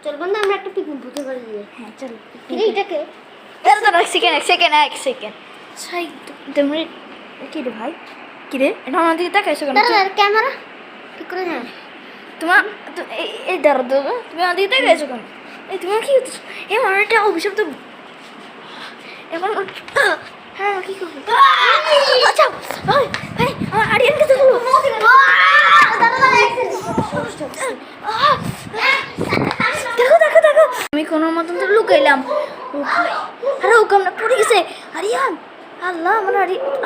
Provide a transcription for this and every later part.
চল বন্ধু আমরা একটা পিকনিক ভূতে করে দিই। হ্যাঁ চল এটাকে এক সেকেন্ড সাই তুমি কি রে ভাই কি রে এটা আমার দিকে তাকাইছো কেন দাঁড়া ক্যামেরা ঠিক করে না। তোমার এই দাঁড়া দেবো তুমি আমার দিকে তাকাইছো কেন এই তোমার কি হচ্ছে এই মানুষটা অভিশাপ তো এখন হ্যাঁ কি করবো আচ্ছা ভাই ভাই আমার আরিয়ানকে তো দেখো আমি কোনো মতন তো লুকাইলাম আরে ও কামনা পড়ে গেছে আরিয়ান আল্লাহ আমার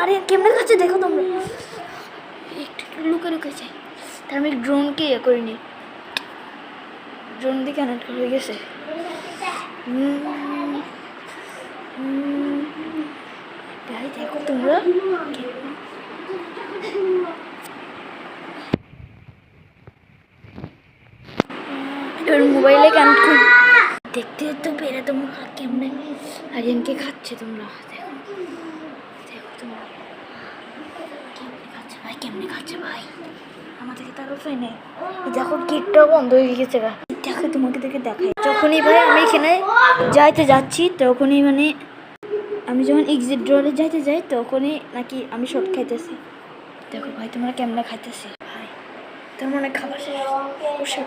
আরিয়ান কেমনে খাচ্ছে দেখো তোমরা একটু লুকাইছে তার আমি ড্রোনকে ইয়ে করিনি ড্রোন দিয়ে কানেক্ট হয়ে গেছে ভাই দেখো তোমরা মোবাইলে কানেক্ট করি দেখতে তো পেরে তোমরা কেমনে আরিয়ানকে খাচ্ছে তোমরা দেখো দেখো তোমরা কেমনে খাচ্ছে ভাই আমাদেরকে তার উপায় নেই দেখো গেটটাও বন্ধ হয়ে গেছে দেখো তোমাকে দেখে দেখাই যখনই ভাই আমি এখানে যাচ্ছি তখনই মানে আমি যখন এক্সিট ডোরে যাই তখনই নাকি আমি শর্ট খাইতেছি দেখো ভাই তোমরা কেমনে খাইতেছি ভাই তোর মনে খাবার বসে